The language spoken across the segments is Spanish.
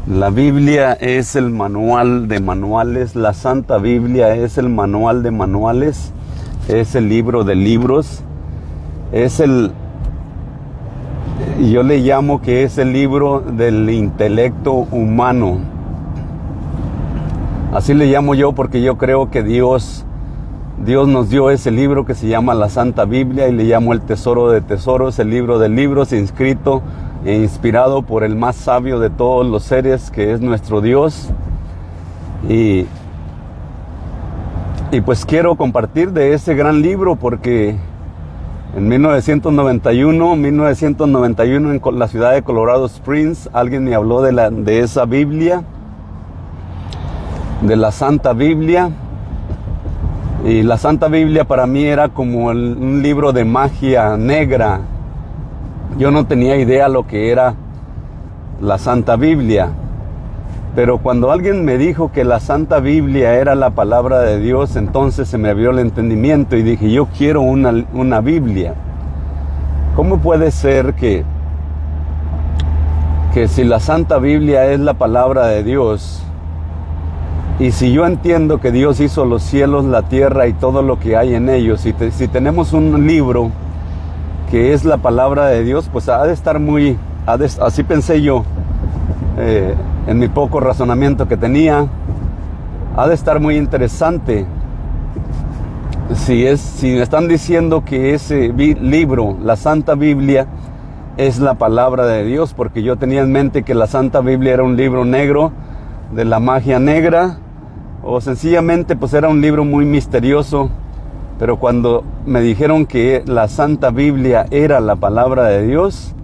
La Biblia es el manual de manuales, la Santa Biblia es el manual de manuales, es el libro de libros, yo le llamo que es el libro del intelecto humano. Así le llamo yo porque yo creo que Dios nos dio ese libro que se llama la Santa Biblia, y le llamo el tesoro de tesoros, el libro de libros, inscrito e inspirado por el más sabio de todos los seres, que es nuestro Dios. Y pues quiero compartir de ese gran libro porque en 1991 en la ciudad de Colorado Springs, alguien me habló de esa Biblia, de la Santa Biblia. Y la Santa Biblia para mí era como un libro de magia negra. Yo no tenía idea lo que era la Santa Biblia. Pero cuando alguien me dijo que la Santa Biblia era la palabra de Dios, entonces se me abrió el entendimiento y dije, yo quiero una Biblia. ¿Cómo puede ser que si la Santa Biblia es la palabra de Dios, y si yo entiendo que Dios hizo los cielos, la tierra y todo lo que hay en ellos, si tenemos un libro que es la palabra de Dios, pues ha de estar así pensé yo, en mi poco razonamiento que tenía, ha de estar muy interesante. Si me están diciendo que ese libro, la Santa Biblia, es la palabra de Dios, porque yo tenía en mente que la Santa Biblia era un libro negro, de la magia negra, o sencillamente pues era un libro muy misterioso. Pero cuando me dijeron que la Santa Biblia era la palabra de Dios,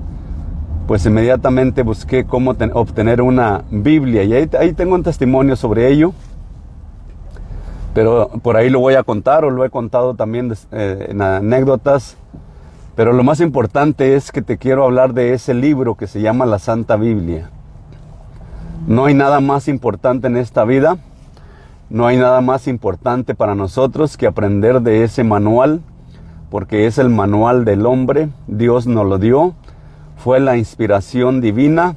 pues inmediatamente busqué cómo obtener una Biblia, y ahí tengo un testimonio sobre ello, pero por ahí lo voy a contar, o lo he contado también en anécdotas. Pero lo más importante es que te quiero hablar de ese libro que se llama la Santa Biblia. No hay nada más importante en esta vida, no hay nada más importante para nosotros que aprender de ese manual, porque es el manual del hombre. Dios nos lo dio, fue la inspiración divina,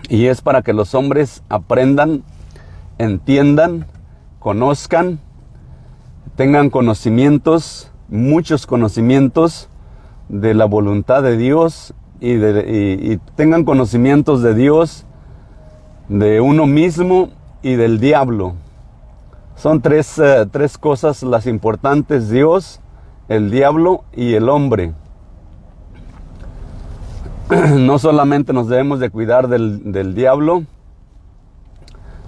y es para que los hombres aprendan, entiendan, conozcan, tengan conocimientos, muchos conocimientos de la voluntad de Dios, y tengan conocimientos de Dios, de uno mismo y del diablo. Son tres cosas las importantes: Dios, el diablo y el hombre. No solamente nos debemos de cuidar del diablo,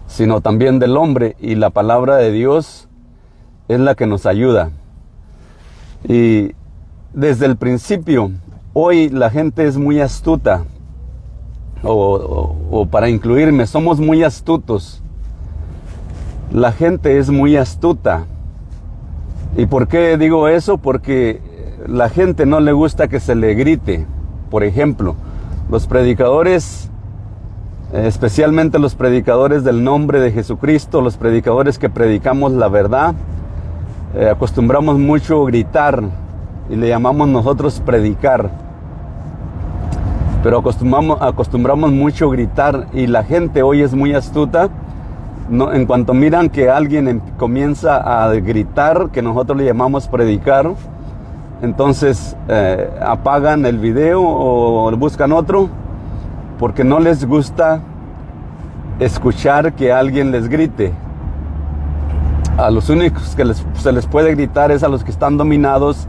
sino también del hombre, y la palabra de Dios es la que nos ayuda. Y desde el principio, hoy la gente es muy astuta, o para incluirme, somos muy astutos. La gente es muy astuta. ¿Y por qué digo eso? Porque la gente no le gusta que se le grite. Por ejemplo, los predicadores, especialmente los predicadores del nombre de Jesucristo, los predicadores que predicamos la verdad, acostumbramos mucho a gritar, y le llamamos nosotros predicar. Pero acostumbramos mucho a gritar, y la gente hoy es muy astuta. No, en cuanto miran que alguien comienza a gritar, que nosotros le llamamos predicar, entonces apagan el video o buscan otro, porque no les gusta escuchar que alguien les grite. A los únicos que se les puede gritar es a los que están dominados,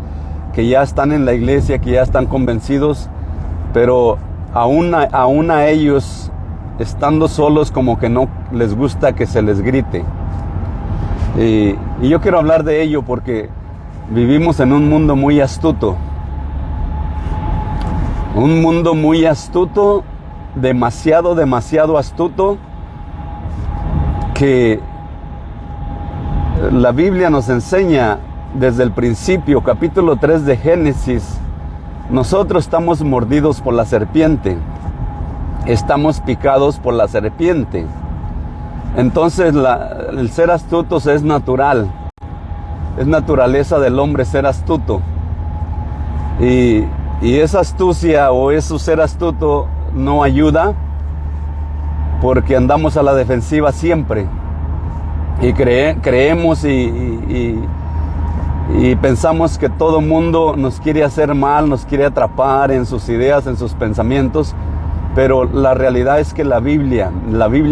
que ya están en la iglesia, que ya están convencidos, pero aún a ellos, estando solos, como que no les gusta que se les grite. Y yo quiero hablar de ello porque vivimos en un mundo muy astuto. Un mundo muy astuto, demasiado astuto, que la Biblia nos enseña desde el principio, capítulo 3 de Génesis. Nosotros estamos mordidos por la serpiente. Estamos picados por la serpiente. Entonces el ser astutos es natural. Es naturaleza del hombre ser astuto. Y esa astucia o eso ser astuto no ayuda, porque andamos a la defensiva siempre y creemos y pensamos que todo mundo nos quiere hacer mal, nos quiere atrapar en sus ideas, en sus pensamientos, pero la realidad es que la Biblia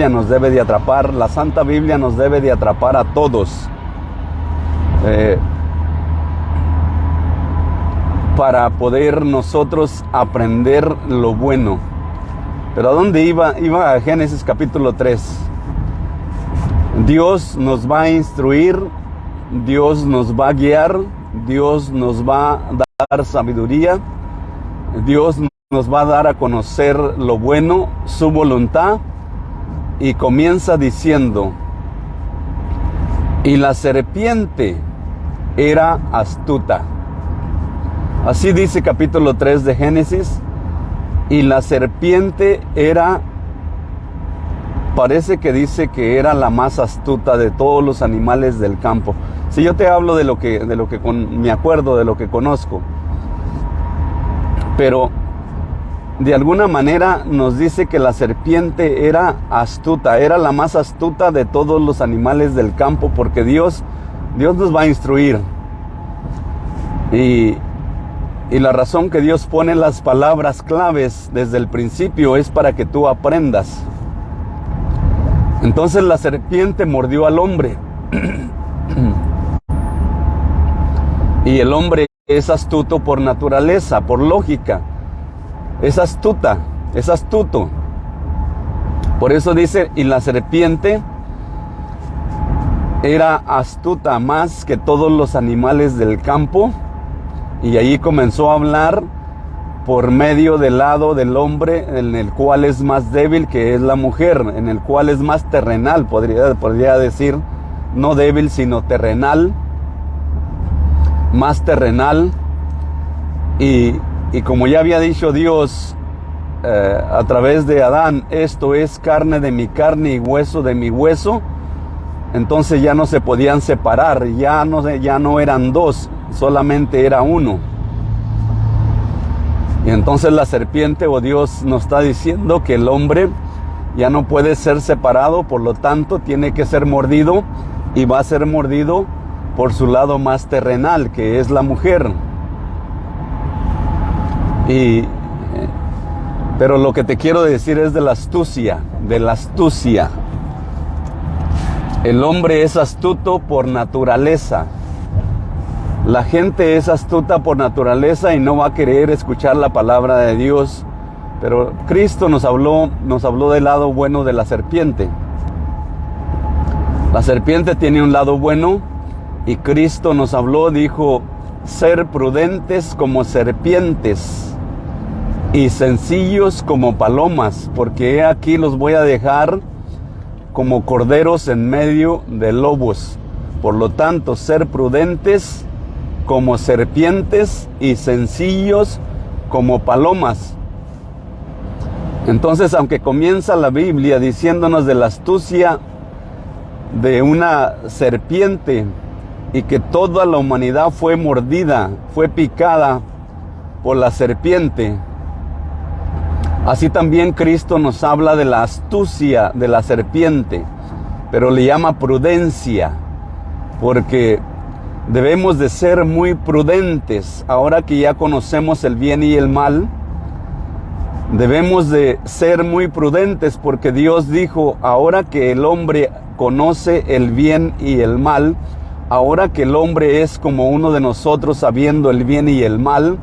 nos debe de atrapar, la Santa Biblia nos debe de atrapar a todos, para poder nosotros aprender lo bueno. Pero ¿a dónde iba? Iba a Génesis capítulo 3. Dios nos va a instruir, Dios nos va a guiar, Dios nos va a dar sabiduría, Dios nos va a dar a conocer lo bueno, su voluntad, y comienza diciendo: y la serpiente era astuta. Así dice capítulo 3 de Génesis. Y la serpiente era, parece que dice que era la más astuta de todos los animales del campo. Si yo te hablo de lo que me acuerdo, de lo que conozco, pero de alguna manera nos dice que la serpiente era astuta, era la más astuta de todos los animales del campo, porque Dios nos va a instruir. Y la razón que Dios pone las palabras claves desde el principio es para que tú aprendas. Entonces la serpiente mordió al hombre. Y el hombre es astuto por naturaleza, por lógica. Es astuta, es astuto. Por eso dice, y la serpiente era astuta más que todos los animales del campo. Y ahí comenzó a hablar por medio del lado del hombre, en el cual es más débil, que es la mujer, en el cual es más terrenal, podría decir, no débil, sino terrenal, más terrenal. Y como ya había dicho Dios a través de Adán, esto es carne de mi carne y hueso de mi hueso, entonces ya no se podían separar, ya no eran dos, solamente era uno. Y entonces la serpiente o Dios nos está diciendo que el hombre ya no puede ser separado, por lo tanto tiene que ser mordido, y va a ser mordido por su lado más terrenal, que es la mujer. Pero lo que te quiero decir es de la astucia, El hombre es astuto por naturaleza. La gente es astuta por naturaleza y no va a querer escuchar la palabra de Dios. Pero Cristo nos habló del lado bueno de la serpiente. La serpiente tiene un lado bueno y Cristo nos habló, dijo: ser prudentes como serpientes y sencillos como palomas, porque he aquí los voy a dejar como corderos en medio de lobos. Por lo tanto, ser prudentes como serpientes y sencillos como palomas. Entonces, aunque comienza la Biblia diciéndonos de la astucia de una serpiente y que toda la humanidad fue mordida, fue picada por la serpiente, así también Cristo nos habla de la astucia de la serpiente, pero le llama prudencia, porque debemos de ser muy prudentes. Ahora que ya conocemos el bien y el mal, debemos de ser muy prudentes, porque Dios dijo: ahora que el hombre conoce el bien y el mal, ahora que el hombre es como uno de nosotros sabiendo el bien y el mal,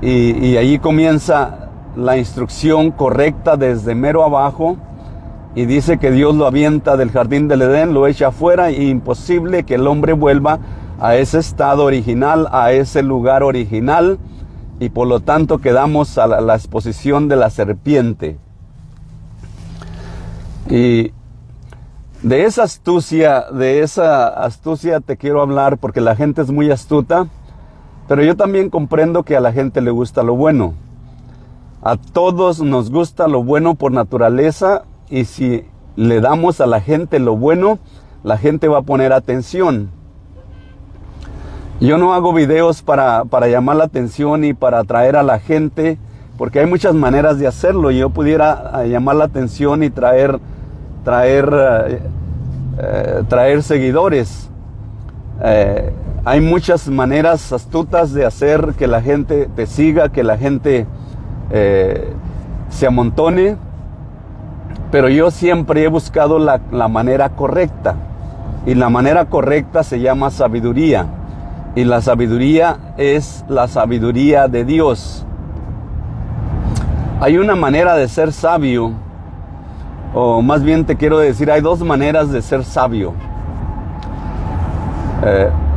y ahí comienza la instrucción correcta desde mero abajo, y dice que Dios lo avienta del jardín del Edén, lo echa afuera, y imposible que el hombre vuelva a ese estado original, a ese lugar original, y por lo tanto quedamos a la exposición de la serpiente. Y de esa astucia te quiero hablar, porque la gente es muy astuta, pero yo también comprendo que a la gente le gusta lo bueno. A todos nos gusta lo bueno por naturaleza, y si le damos a la gente lo bueno, la gente va a poner atención. Yo no hago videos para llamar la atención y para atraer a la gente porque hay muchas maneras de hacerlo. Yo pudiera llamar la atención y traer seguidores. Hay muchas maneras astutas de hacer que la gente te siga, que la gente se amontone, pero yo siempre he buscado la manera correcta, y la manera correcta se llama sabiduría, y la sabiduría es la sabiduría de Dios. Hay una manera de ser sabio, o más bien te quiero decir, hay dos maneras de ser sabio.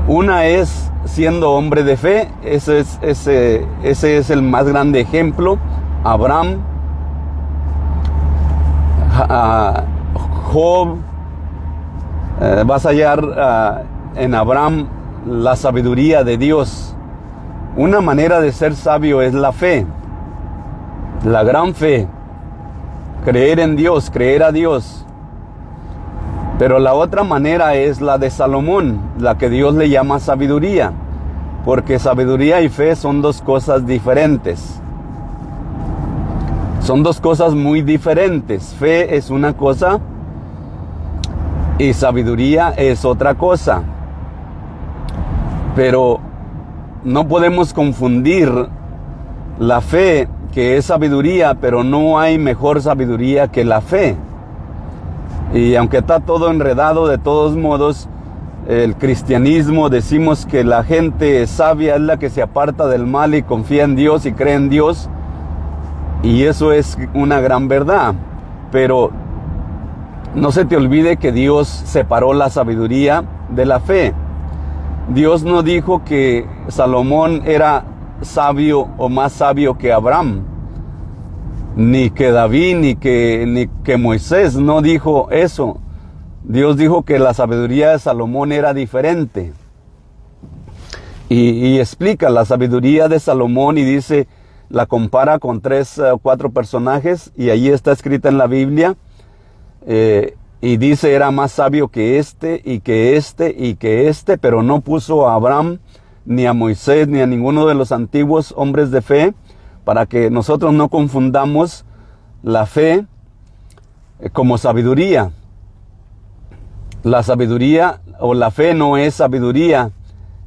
Una es siendo hombre de fe. Ese es el más grande ejemplo. Abraham, Job. Vas a hallar en Abraham la sabiduría de Dios. Una manera de ser sabio es la fe, la gran fe, creer en Dios, creer a Dios. Pero la otra manera es la de Salomón, la que Dios le llama sabiduría, porque sabiduría y fe son dos cosas diferentes. Son dos cosas muy diferentes. Fe es una cosa y sabiduría es otra cosa. Pero no podemos confundir la fe, que es sabiduría, pero no hay mejor sabiduría que la fe. Y aunque está todo enredado, de todos modos, el cristianismo decimos que la gente sabia es la que se aparta del mal y confía en Dios y cree en Dios. Y eso es una gran verdad. Pero no se te olvide que Dios separó la sabiduría de la fe. Dios no dijo que Salomón era sabio o más sabio que Abraham, ni que David, ni que Moisés. No dijo eso. Dios dijo que la sabiduría de Salomón era diferente. Y explica la sabiduría de Salomón y dice, la compara con 3 o 4 personajes, y allí está escrita en la Biblia. Y dice, era más sabio que este, y que este, y que este, pero no puso a Abraham, ni a Moisés, ni a ninguno de los antiguos hombres de fe, para que nosotros no confundamos la fe como sabiduría. La sabiduría o la fe no es sabiduría,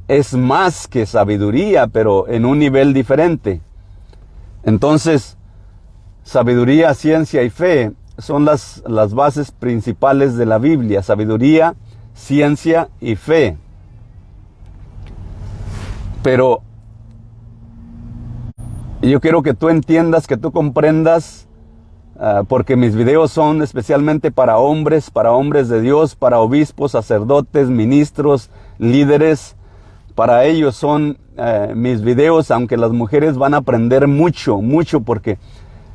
es más que sabiduría, pero en un nivel diferente. Entonces, sabiduría, ciencia y fe son las bases principales de la Biblia. Sabiduría, ciencia y fe. Pero yo quiero que tú entiendas, que tú comprendas, porque mis videos son especialmente para hombres de Dios, para obispos, sacerdotes, ministros, líderes. Para ellos son mis videos, aunque las mujeres van a aprender mucho, porque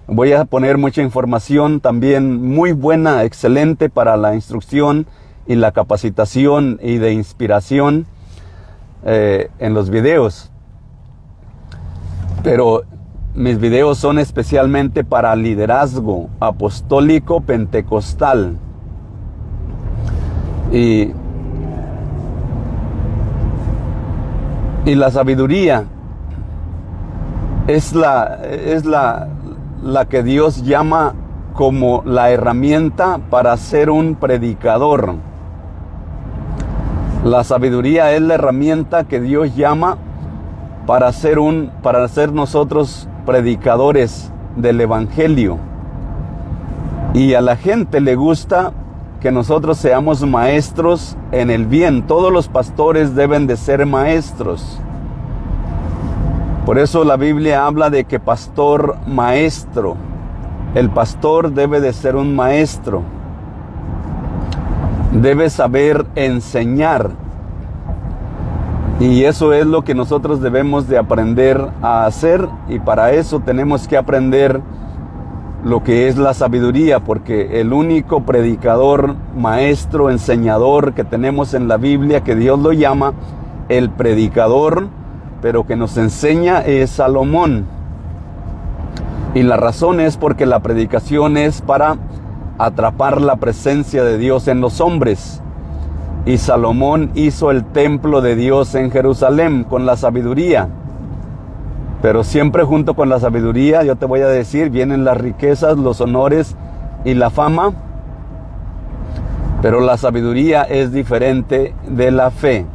voy a poner mucha información también muy buena, excelente para la instrucción y la capacitación y de inspiración en los videos. Pero mis videos son especialmente para liderazgo apostólico pentecostal. Y la sabiduría es la que Dios llama como la herramienta para ser un predicador. La sabiduría es la herramienta que Dios llama para ser nosotros predicadores del evangelio. Y a la gente le gusta que nosotros seamos maestros en el bien. Todos los pastores deben de ser maestros. Por eso la Biblia habla de que pastor maestro. El pastor debe de ser un maestro. Debe saber enseñar. Y eso es lo que nosotros debemos de aprender a hacer. Y para eso tenemos que aprender lo que es la sabiduría, porque el único predicador, maestro, enseñador que tenemos en la Biblia, que Dios lo llama el predicador, pero que nos enseña, es Salomón. Y la razón es porque la predicación es para atrapar la presencia de Dios en los hombres. Y Salomón hizo el templo de Dios en Jerusalén con la sabiduría. Pero siempre junto con la sabiduría, yo te voy a decir, vienen las riquezas, los honores y la fama. Pero la sabiduría es diferente de la fe.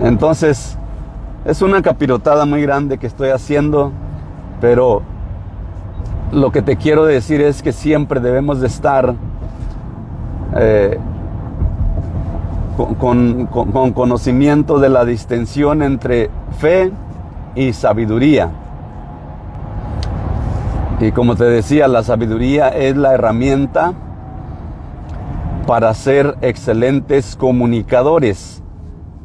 Entonces, es una capirotada muy grande que estoy haciendo, pero lo que te quiero decir es que siempre debemos de estar con conocimiento de la distinción entre fe y sabiduría. Y como te decía, la sabiduría es la herramienta para ser excelentes comunicadores.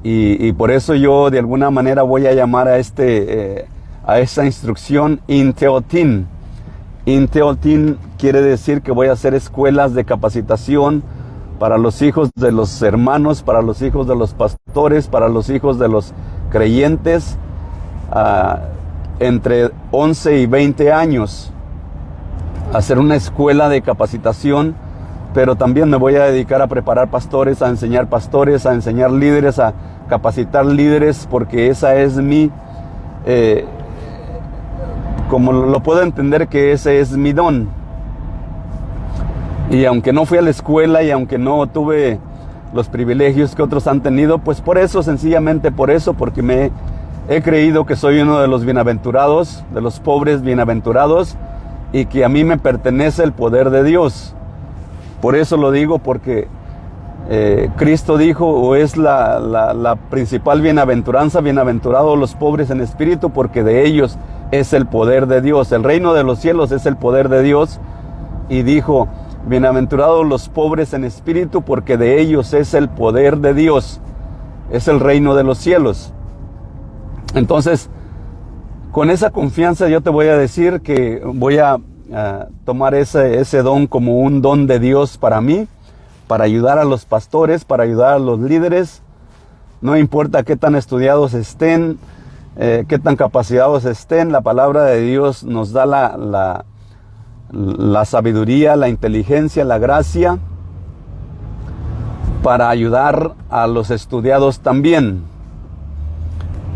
Y por eso yo de alguna manera voy a llamar a esta instrucción Inteotin. Inteotin quiere decir que voy a hacer escuelas de capacitación para los hijos de los hermanos, para los hijos de los pastores, para los hijos de los creyentes, entre 11 y 20 años. Hacer una escuela de capacitación, pero también me voy a dedicar a preparar pastores, a enseñar líderes, a capacitar líderes, porque esa es como lo puedo entender, que ese es mi don. Y aunque no fui a la escuela y aunque no tuve los privilegios que otros han tenido, pues por eso, sencillamente por eso, porque he creído que soy uno de los bienaventurados, de los pobres bienaventurados, y que a mí me pertenece el poder de Dios. Por eso lo digo, porque Cristo dijo, o es la principal bienaventuranza, bienaventurados los pobres en espíritu, porque de ellos es el poder de Dios. El reino de los cielos es el poder de Dios. Y dijo, bienaventurados los pobres en espíritu, porque de ellos es el poder de Dios. Es el reino de los cielos. Entonces, con esa confianza yo te voy a decir que voy a tomar ese don como un don de Dios para mí, para ayudar a los pastores, para ayudar a los líderes. No importa qué tan estudiados estén, qué tan capacitados estén, la palabra de Dios nos da la sabiduría, la inteligencia, la gracia para ayudar a los estudiados también.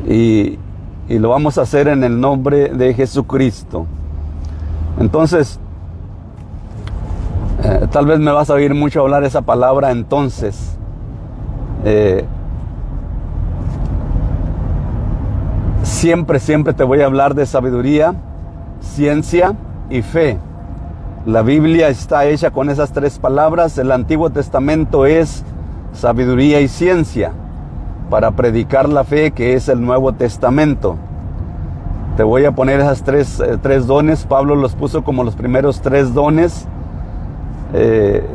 Y lo vamos a hacer en el nombre de Jesucristo. Entonces, tal vez me vas a oír mucho hablar esa palabra entonces. Siempre te voy a hablar de sabiduría, ciencia y fe. La Biblia está hecha con esas tres palabras. El Antiguo Testamento es sabiduría y ciencia para predicar la fe, que es el Nuevo Testamento. Te voy a poner esas tres dones. Pablo los puso como los primeros tres dones.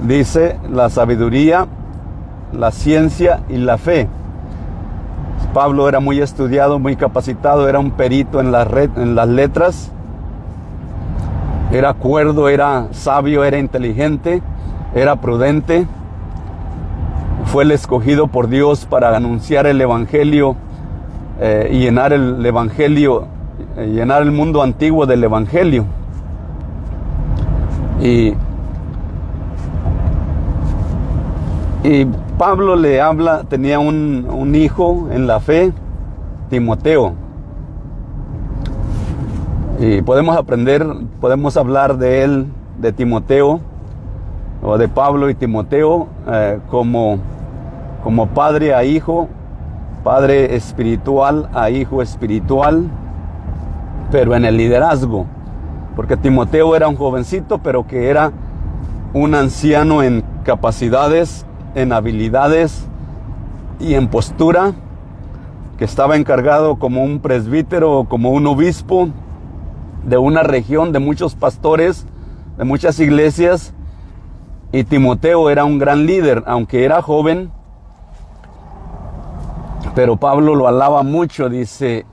Dice la sabiduría, la ciencia y la fe. Pablo era muy estudiado, muy capacitado, era un perito en las letras. Era cuerdo, era sabio, era inteligente, era prudente. Fue el escogido por Dios para anunciar el Evangelio y llenar el Evangelio, llenar el mundo antiguo del Evangelio. Y Pablo le habla, tenía un hijo en la fe, Timoteo. Y podemos hablar de él, de Timoteo, o de Pablo y Timoteo, como padre a hijo, padre espiritual a hijo espiritual, pero en el liderazgo. Porque Timoteo era un jovencito, pero que era un anciano en capacidades, en habilidades y en postura, que estaba encargado como un presbítero o como un obispo de una región, de muchos pastores, de muchas iglesias. Y Timoteo era un gran líder, aunque era joven, pero Pablo lo alaba mucho. Dice,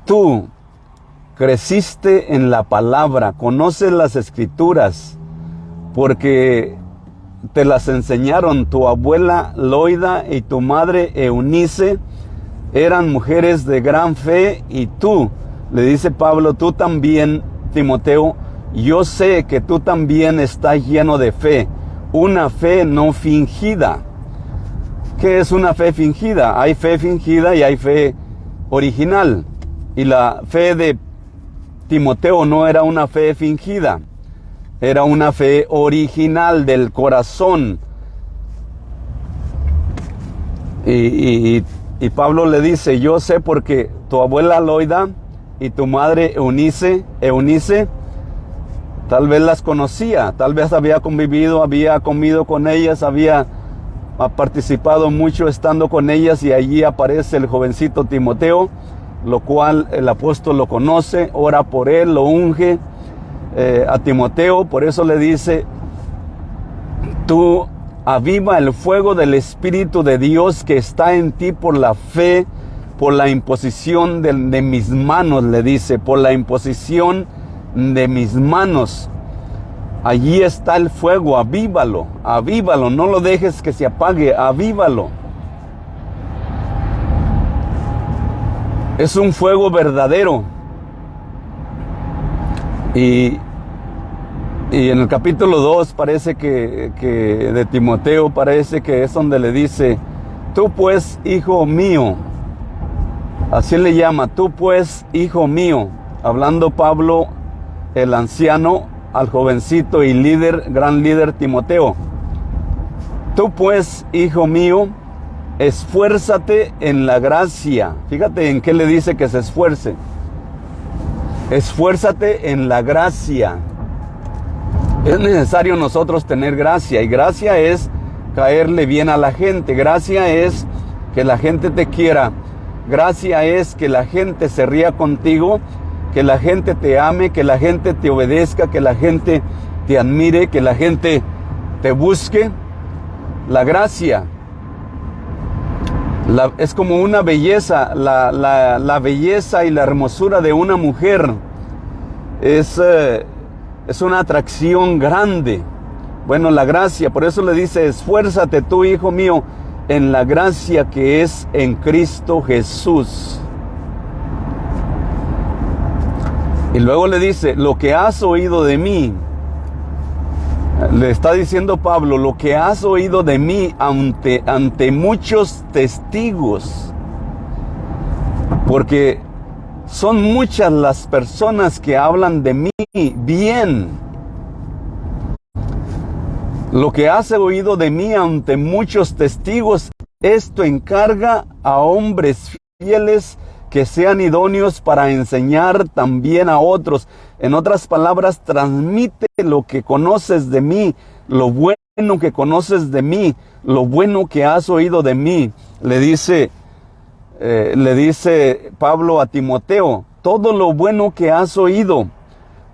tú creciste en la palabra, conoces las escrituras, porque te las enseñaron. Tu abuela Loida y tu madre Eunice eran mujeres de gran fe, y tú, le dice Pablo, tú también, Timoteo, yo sé que tú también estás lleno de fe, una fe no fingida. ¿Qué es una fe fingida? Hay fe fingida y hay fe original. Y la fe de Timoteo no era una fe fingida, era una fe original del corazón. Y Pablo le dice, yo sé porque tu abuela Loida y tu madre Eunice, tal vez las conocía, tal vez había convivido, había comido con ellas, ha participado mucho estando con ellas, y allí aparece el jovencito Timoteo, lo cual el apóstol lo conoce, ora por él, lo unge a Timoteo. Por eso le dice, tú aviva el fuego del Espíritu de Dios que está en ti por la fe, por la imposición de mis manos, le dice, por la imposición de mis manos. Allí está el fuego, avívalo, no lo dejes que se apague, avívalo. Es un fuego verdadero. Y en el capítulo 2 parece que de Timoteo, parece que es donde le dice, tú pues, hijo mío, así le llama, tú pues, hijo mío, hablando Pablo, el anciano, al jovencito y gran líder Timoteo. Tú pues, hijo mío, esfuérzate en la gracia. Fíjate en qué le dice que se esfuerce. Esfuérzate en la gracia. Es necesario nosotros tener gracia, y gracia es caerle bien a la gente, gracia es que la gente te quiera, gracia es que la gente se ría contigo, que la gente te ame, que la gente te obedezca, que la gente te admire, que la gente te busque. La gracia es como una belleza, la belleza y la hermosura de una mujer es una atracción grande. Bueno, la gracia, por eso le dice, esfuérzate tú, hijo mío, en la gracia que es en Cristo Jesús. Y luego le dice, lo que has oído de mí, le está diciendo Pablo, lo que has oído de mí ante muchos testigos, porque son muchas las personas que hablan de mí bien. Lo que has oído de mí ante muchos testigos, esto encarga a hombres fieles que sean idóneos para enseñar también a otros. En otras palabras, transmite lo que conoces de mí, lo bueno que conoces de mí, lo bueno que has oído de mí. Le dice Pablo a Timoteo, todo lo bueno que has oído,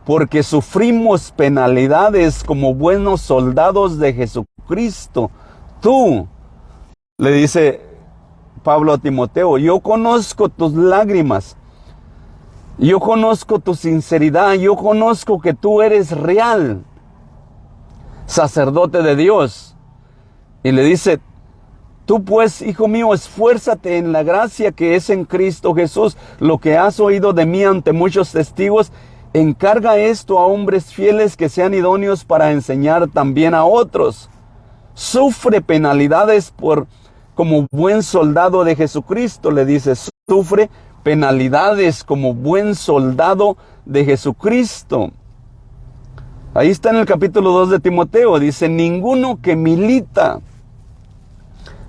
porque sufrimos penalidades como buenos soldados de Jesucristo. Tú, le dice Pablo a Timoteo, yo conozco tus lágrimas, yo conozco tu sinceridad, yo conozco que tú eres real, sacerdote de Dios. Y le dice, tú pues, hijo mío, esfuérzate en la gracia que es en Cristo Jesús. Lo que has oído de mí ante muchos testigos, encarga esto a hombres fieles que sean idóneos para enseñar también a otros. Sufre penalidades como buen soldado de Jesucristo, le dice, sufre penalidades como buen soldado de Jesucristo. Ahí está en el capítulo 2 de Timoteo, dice, ninguno que milita,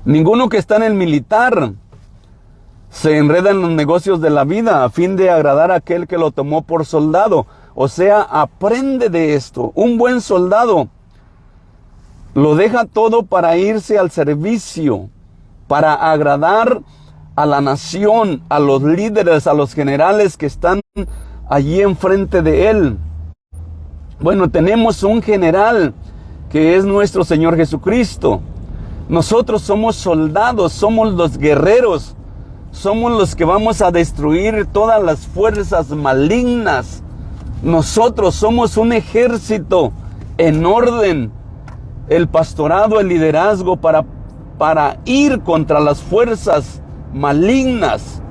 ninguno que está en el militar, se enreda en los negocios de la vida a fin de agradar a aquel que lo tomó por soldado. O sea, aprende de esto. Un buen soldado lo deja todo para irse al servicio, para agradar a la nación, a los líderes, a los generales que están allí enfrente de él. Bueno, tenemos un general que es nuestro Señor Jesucristo. Nosotros somos soldados, somos los guerreros, somos los que vamos a destruir todas las fuerzas malignas. Nosotros somos un ejército en orden, el pastorado, el liderazgo para ir contra las fuerzas malignas.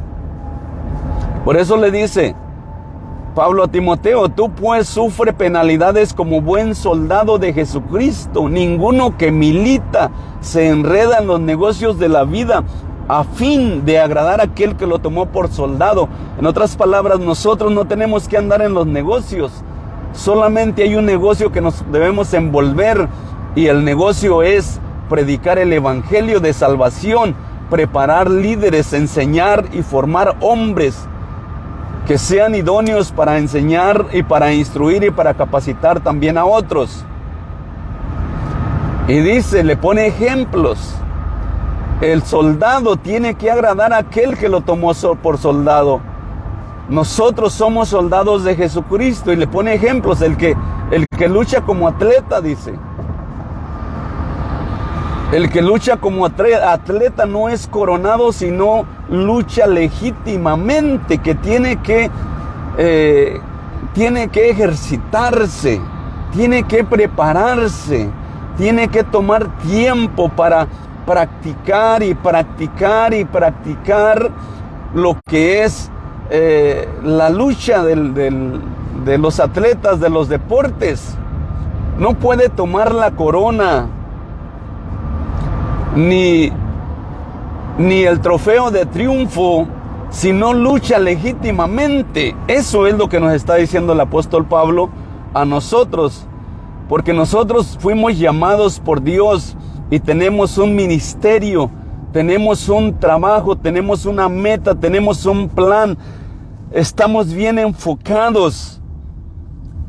Por eso le dice Pablo a Timoteo, tú pues sufre penalidades como buen soldado de Jesucristo. Ninguno que milita se enreda en los negocios de la vida a fin de agradar a aquel que lo tomó por soldado. En otras palabras, nosotros no tenemos que andar en los negocios. Solamente hay un negocio que nos debemos envolver, y el negocio es predicar el evangelio de salvación, preparar líderes, enseñar y formar hombres que sean idóneos para enseñar y para instruir y para capacitar también a otros. Y dice, le pone ejemplos. El soldado tiene que agradar a aquel que lo tomó por soldado. Nosotros somos soldados de Jesucristo, y le pone ejemplos. El que lucha como atleta, dice. El que lucha como atleta no es coronado, sino lucha legítimamente, que tiene que ejercitarse, tiene que prepararse, tiene que tomar tiempo para practicar y practicar y practicar lo que es la lucha de los atletas, de los deportes. No puede tomar la corona ni el trofeo de triunfo si no lucha legítimamente. Eso es lo que nos está diciendo el apóstol Pablo a nosotros, porque nosotros fuimos llamados por Dios y tenemos un ministerio, tenemos un trabajo, tenemos una meta, tenemos un plan. Estamos bien enfocados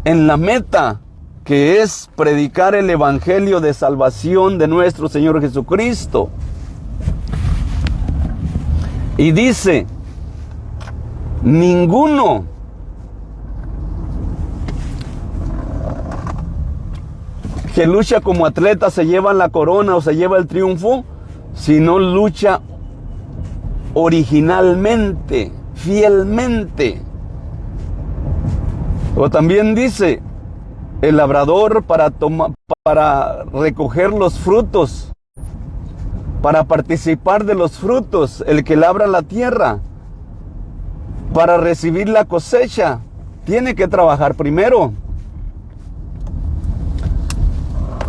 en la meta, que es predicar el evangelio de salvación de nuestro Señor Jesucristo. Y dice, ninguno que lucha como atleta se lleva la corona o se lleva el triunfo, sino lucha originalmente, fielmente. O también dice, el labrador para recoger los frutos, para participar de los frutos, el que labra la tierra, para recibir la cosecha, tiene que trabajar primero.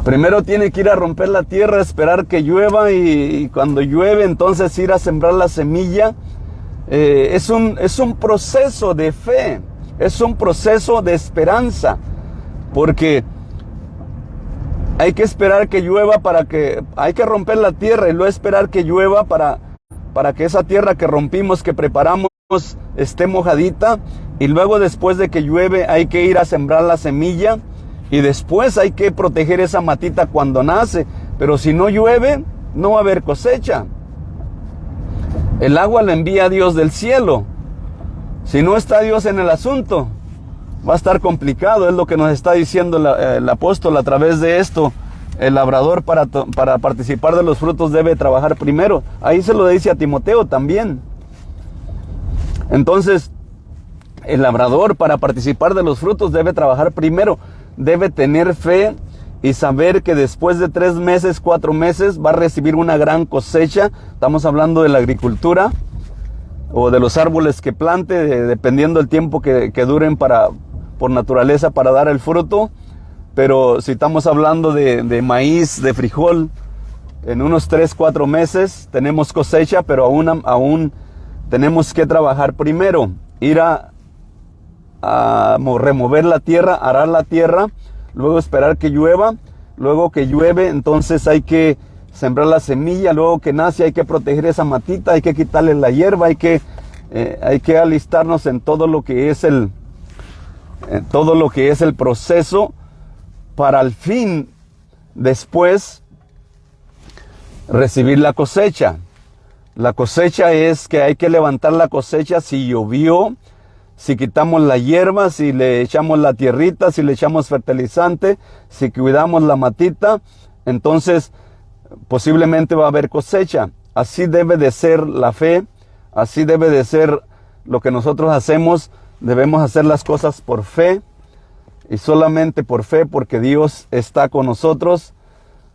Primero tiene que ir a romper la tierra, esperar que llueva, y cuando llueve entonces ir a sembrar la semilla. Es un proceso de fe, es un proceso de esperanza, porque hay que esperar que llueva hay que romper la tierra y luego esperar que llueva para que esa tierra que rompimos, que preparamos, esté mojadita, y luego después de que llueve hay que ir a sembrar la semilla, y después hay que proteger esa matita cuando nace. Pero si no llueve, no va a haber cosecha. El agua la envía Dios del cielo. Si no está Dios en el asunto, va a estar complicado. Es lo que nos está diciendo el apóstol a través de esto. El labrador para participar de los frutos debe trabajar primero. Ahí se lo dice a Timoteo también. Entonces, el labrador para participar de los frutos debe trabajar primero. Debe tener fe y saber que después de 3 meses, 4 meses va a recibir una gran cosecha. Estamos hablando de la agricultura o de los árboles que plante, dependiendo del tiempo que duren por naturaleza para dar el fruto. Pero si estamos hablando de maíz, de frijol, en unos 3, 4 meses tenemos cosecha, pero aún tenemos que trabajar primero, ir a remover la tierra, arar la tierra, luego esperar que llueva, luego que llueve entonces hay que sembrar la semilla, luego que nace hay que proteger esa matita, hay que quitarle la hierba, hay que alistarnos en todo lo que es el proceso, para al fin después recibir la cosecha. La cosecha es que hay que levantar la cosecha si llovió, si quitamos la hierba, si le echamos la tierrita, si le echamos fertilizante, si cuidamos la matita, entonces posiblemente va a haber cosecha. Así debe de ser la fe, así debe de ser lo que nosotros hacemos. Debemos hacer las cosas por fe, y solamente por fe, porque Dios está con nosotros.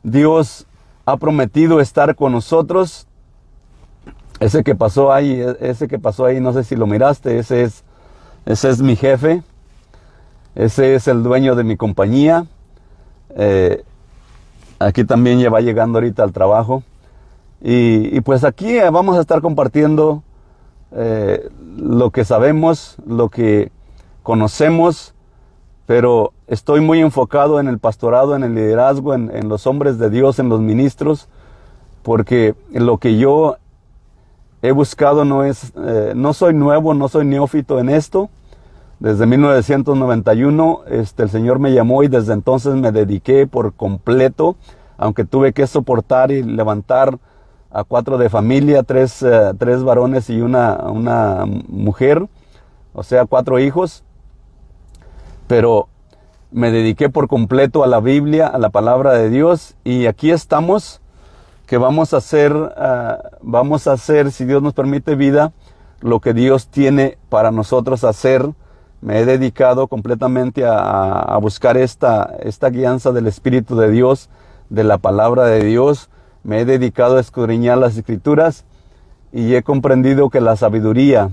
Dios ha prometido estar con nosotros. Ese que pasó ahí, no sé si lo miraste, ese es mi jefe, ese es el dueño de mi compañía. Aquí también ya va llegando ahorita al trabajo. Y pues aquí vamos a estar compartiendo lo que sabemos, lo que conocemos, pero estoy muy enfocado en el pastorado, en el liderazgo, en los hombres de Dios, en los ministros, porque lo que yo he buscado no soy nuevo, no soy neófito en esto. Desde 1991 el Señor me llamó y desde entonces me dediqué por completo, aunque tuve que soportar y levantar a 4 de familia, 3 varones y una mujer, o sea, 4 hijos. Pero me dediqué por completo a la Biblia, a la palabra de Dios, y aquí estamos, que vamos a hacer, si Dios nos permite vida, lo que Dios tiene para nosotros hacer. Me he dedicado completamente a buscar esta guianza del Espíritu de Dios, de la palabra de Dios. Me he dedicado a escudriñar las Escrituras y he comprendido que la sabiduría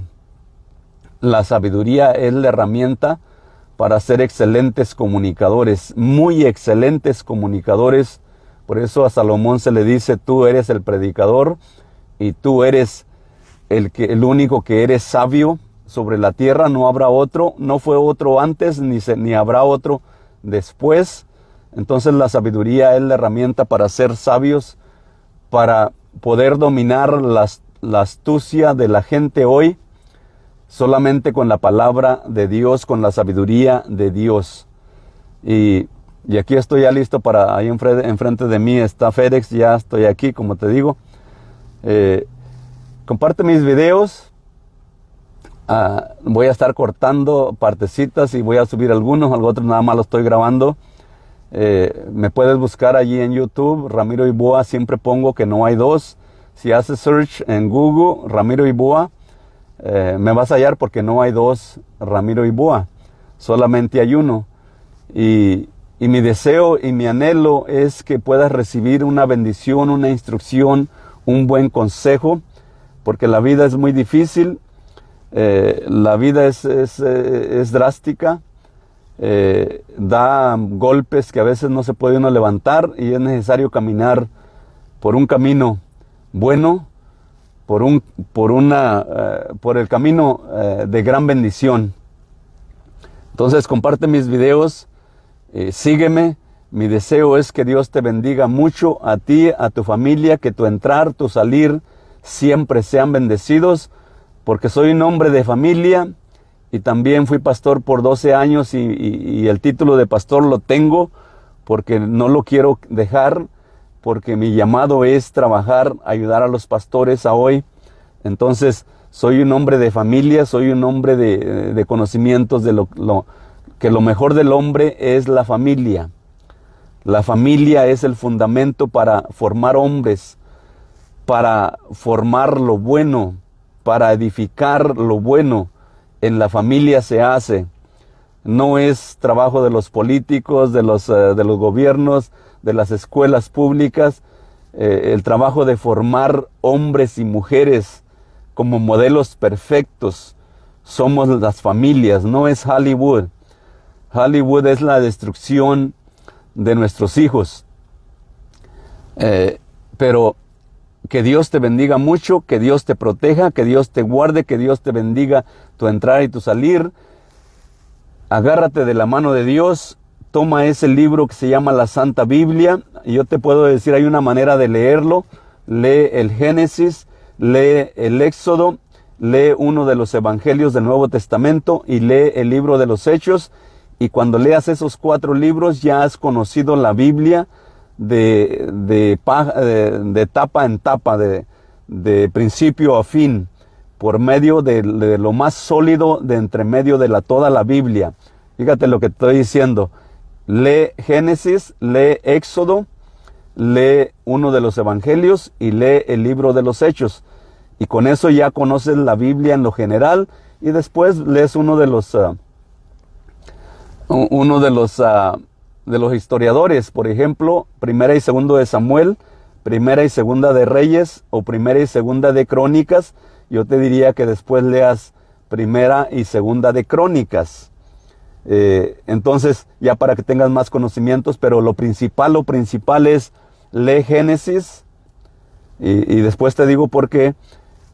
es la herramienta para ser excelentes comunicadores, muy excelentes comunicadores. Por eso a Salomón se le dice: tú eres el predicador y tú eres el único que eres sabio sobre la tierra. No habrá otro, no fue otro antes, ni habrá otro después. Entonces la sabiduría es la herramienta para ser sabios, para poder dominar la astucia de la gente hoy, solamente con la palabra de Dios, con la sabiduría de Dios. Y aquí estoy ya listo para, ahí enfrente de mí está FedEx, ya estoy aquí, como te digo. Comparte mis videos. Voy a estar cortando partecitas y voy a subir algunos, otros nada más lo estoy grabando. Me puedes buscar allí en YouTube, Ramiro Iboa, siempre pongo que no hay dos. Si haces search en Google, Ramiro Iboa, me vas a hallar porque no hay dos Ramiro Iboa, solamente hay uno. Y mi deseo y mi anhelo es que puedas recibir una bendición, una instrucción, un buen consejo, porque la vida es muy difícil, la vida es drástica. Da golpes que a veces no se puede uno levantar y es necesario caminar por un camino bueno, por el camino de gran bendición. Entonces comparte mis videos, sígueme. Mi deseo es que Dios te bendiga mucho, a ti, a tu familia, que tu entrar, tu salir siempre sean bendecidos, porque soy un hombre de familia. Y también fui pastor por 12 años y el título de pastor lo tengo porque no lo quiero dejar, porque mi llamado es trabajar, ayudar a los pastores a hoy. Entonces, soy un hombre de familia, soy un hombre de conocimientos de que lo mejor del hombre es la familia. La familia es el fundamento para formar hombres, para formar lo bueno, para edificar lo bueno. En la familia se hace. No es trabajo de los políticos, de los gobiernos, de las escuelas públicas. El trabajo de formar hombres y mujeres como modelos perfectos somos las familias, no es Hollywood. Hollywood es la destrucción de nuestros hijos. Pero que Dios te bendiga mucho, que Dios te proteja, que Dios te guarde, que Dios te bendiga tu entrar y tu salir. Agárrate de la mano de Dios, toma ese libro que se llama la Santa Biblia. Y yo te puedo decir, hay una manera de leerlo. Lee el Génesis, lee el Éxodo, lee uno de los evangelios del Nuevo Testamento y lee el libro de los Hechos. Y cuando leas esos 4 libros ya has conocido la Biblia de etapa en etapa, de principio a fin, por medio de lo más sólido de entre medio de toda la Biblia. Fíjate lo que estoy diciendo. Lee Génesis, lee Éxodo, lee uno de los evangelios y lee el libro de los Hechos. Y con eso ya conoces la Biblia en lo general y después lees uno de los historiadores, por ejemplo, Primera y Segunda de Samuel, Primera y Segunda de Reyes o Primera y Segunda de Crónicas. Yo te diría que después leas Primera y Segunda de Crónicas. Entonces, ya para que tengas más conocimientos, pero lo principal es lee Génesis, Y después te digo por qué.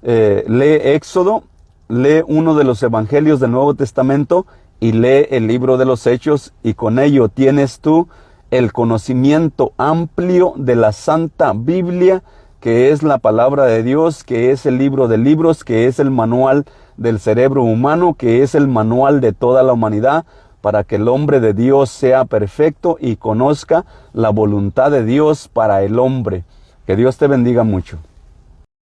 Lee Éxodo, lee uno de los evangelios del Nuevo Testamento y lee el libro de los Hechos, y con ello tienes tú el conocimiento amplio de la Santa Biblia, que es la palabra de Dios, que es el libro de libros, que es el manual del cerebro humano, que es el manual de toda la humanidad, para que el hombre de Dios sea perfecto y conozca la voluntad de Dios para el hombre. Que Dios te bendiga mucho.